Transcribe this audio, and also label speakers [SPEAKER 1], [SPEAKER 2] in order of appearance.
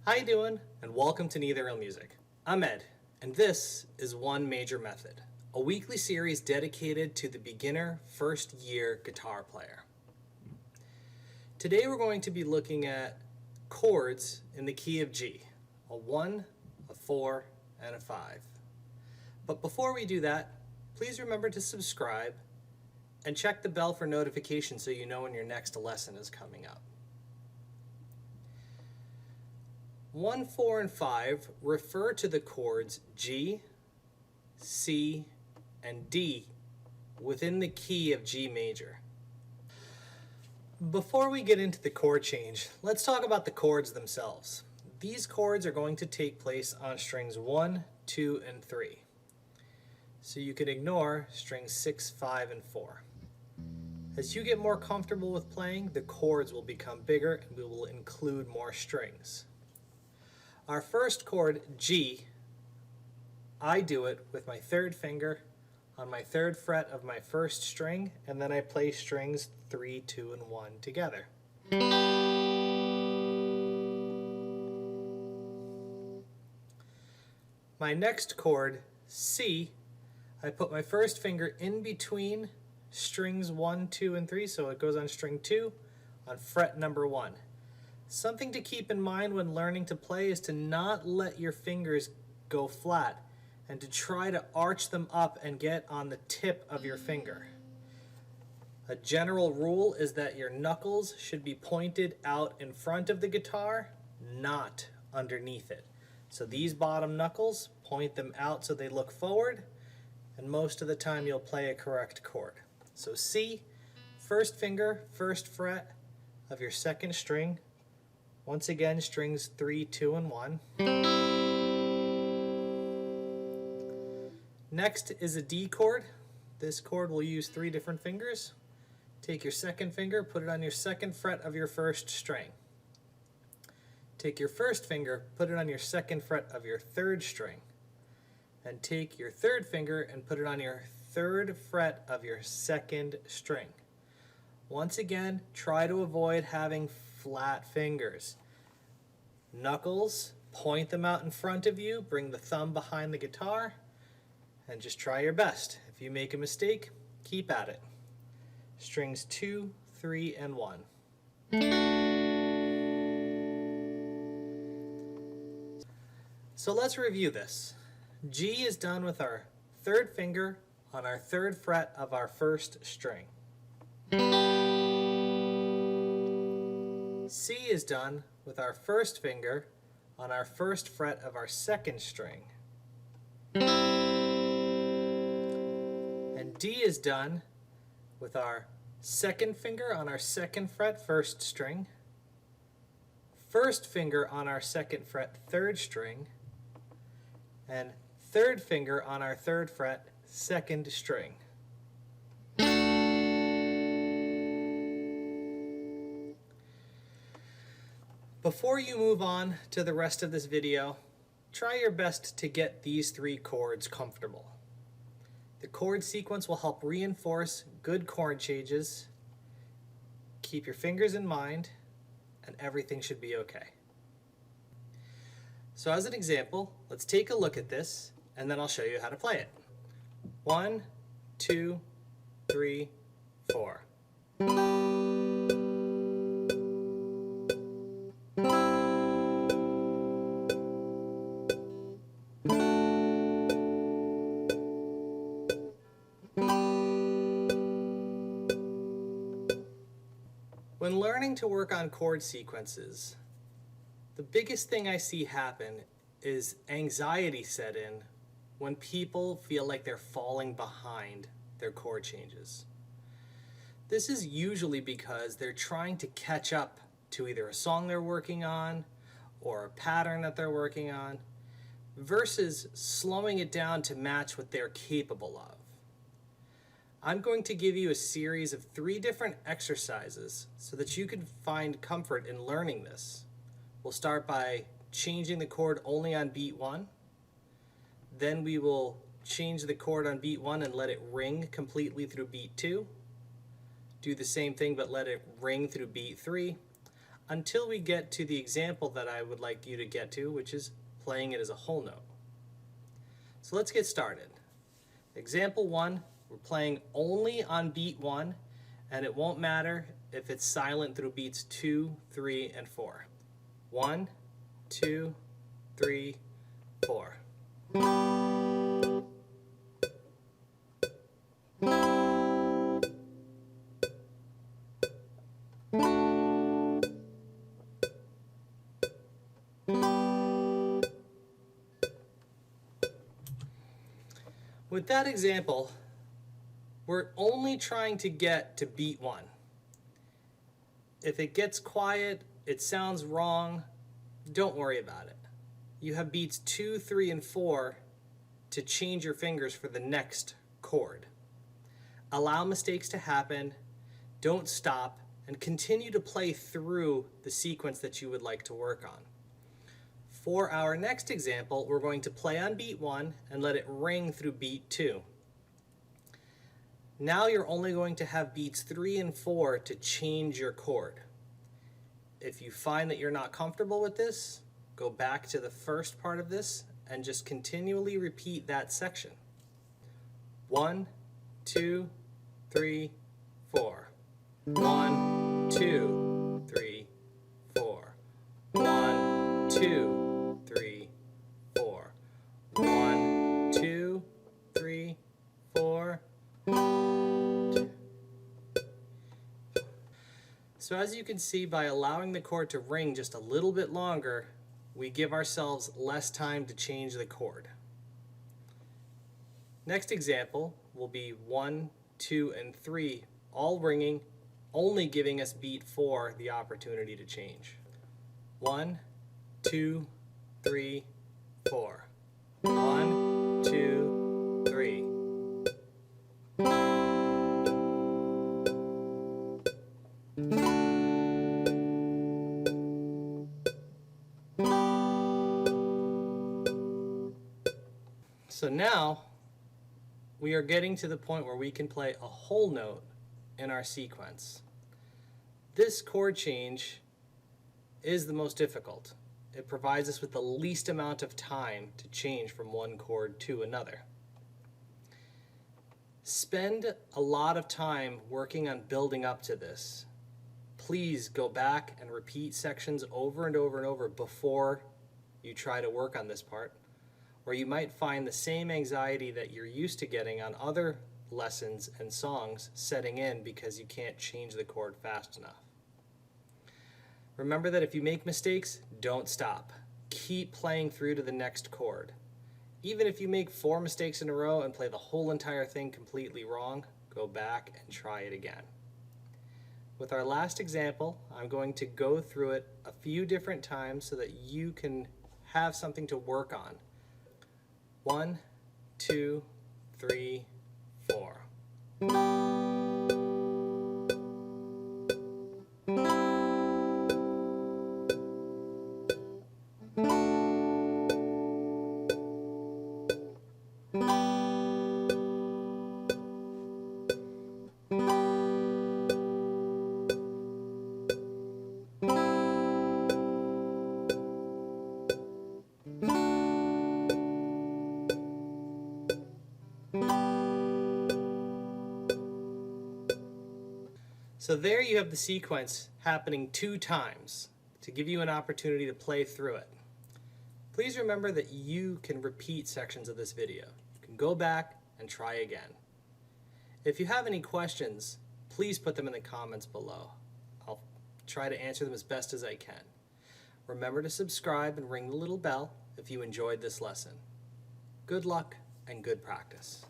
[SPEAKER 1] How you doing? And welcome to Neither Real Music. I'm Ed, and this is One Major Method, a weekly series dedicated to the beginner first-year guitar player. Today we're going to be looking at chords in the key of G, a 1, a 4, and a 5. But before we do that, please remember to subscribe and check the bell for notifications so you know when your next lesson is coming up. 1, 4, and 5 refer to the chords G, C, and D within the key of G major. Before we get into the chord change, let's talk about the chords themselves. These chords are going to take place on strings 1, 2, and 3. So you can ignore strings 6, 5, and 4. As you get more comfortable with playing, the chords will become bigger and we will include more strings. Our first chord, G, I do it with my third finger on my third fret of my first string, and then I play strings 3, 2, and 1 together. My next chord, C, I put my first finger in between strings 1, 2, and 3, so it goes on string 2 on fret number 1. Something to keep in mind when learning to play is to not let your fingers go flat and to try to arch them up and get on the tip of your finger. A general rule is that your knuckles should be pointed out in front of the guitar, not underneath it. So these bottom knuckles, point them out so they look forward, and most of the time you'll play a correct chord. So C, first finger, first fret of your second string. Once again, strings 3, 2, and 1. Next is a D chord. This chord will use 3 different fingers. Take your second finger, put it on your second fret of your first string. Take your first finger, put it on your second fret of your third string. And take your third finger and put it on your third fret of your second string. Once again, try to avoid having flat fingers. Knuckles, point them out in front of you, bring the thumb behind the guitar, and just try your best. If you make a mistake, keep at it. Strings 2, 3, and 1. So let's review this. G is done with our third finger on our third fret of our first string. C is done with our first finger on our first fret of our second string. And D is done with our second finger on our second fret, first string, first finger on our second fret, third string, and third finger on our third fret, second string. Before you move on to the rest of this video, try your best to get these 3 chords comfortable. The chord sequence will help reinforce good chord changes. Keep your fingers in mind, and everything should be okay. So as an example, let's take a look at this, and then I'll show you how to play it. 1, 2, 3, 4. When learning to work on chord sequences, the biggest thing I see happen is anxiety set in when people feel like they're falling behind their chord changes. This is usually because they're trying to catch up to either a song they're working on or a pattern that they're working on, versus slowing it down to match what they're capable of. I'm going to give you a series of 3 different exercises so that you can find comfort in learning this. We'll start by changing the chord only on beat 1. Then we will change the chord on beat 1 and let it ring completely through beat 2. Do the same thing but let it ring through beat 3. until we get to the example that I would like you to get to, which is playing it as a whole note. So let's get started. Example 1, we're playing only on beat 1, and it won't matter if it's silent through beats 2, 3, and 4. 1, 2, 3, 4. With that example, we're only trying to get to beat 1. If it gets quiet, it sounds wrong, don't worry about it. You have beats 2, 3, and 4 to change your fingers for the next chord. Allow mistakes to happen, don't stop, and continue to play through the sequence that you would like to work on. For our next example, we're going to play on beat 1 and let it ring through beat 2. Now you're only going to have beats 3 and 4 to change your chord. If you find that you're not comfortable with this, go back to the first part of this and just continually repeat that section. 1, 2, 3, 4. 1, 2, 3, 4. 1, 2, 3, 4. 1, 2, 3, 4. So as you can see, by allowing the chord to ring just a little bit longer, we give ourselves less time to change the chord. Next example will be 1, 2, and 3, all ringing, only giving us beat 4 the opportunity to change. 1, 2, 3, 4. 1, 2, 3. So now we are getting to the point where we can play a whole note in our sequence. This chord change is the most difficult. It provides us with the least amount of time to change from one chord to another. Spend a lot of time working on building up to this. Please go back and repeat sections over and over and over before you try to work on this part, or you might find the same anxiety that you're used to getting on other lessons and songs setting in because you can't change the chord fast enough. Remember that if you make mistakes, don't stop. Keep playing through to the next chord. Even if you make 4 mistakes in a row and play the whole entire thing completely wrong, go back and try it again. With our last example, I'm going to go through it a few different times so that you can have something to work on. 1, 2, 3, 4. So there you have the sequence happening 2 times to give you an opportunity to play through it. Please remember that you can repeat sections of this video. You can go back and try again. If you have any questions, please put them in the comments below. I'll try to answer them as best as I can. Remember to subscribe and ring the little bell if you enjoyed this lesson. Good luck and good practice.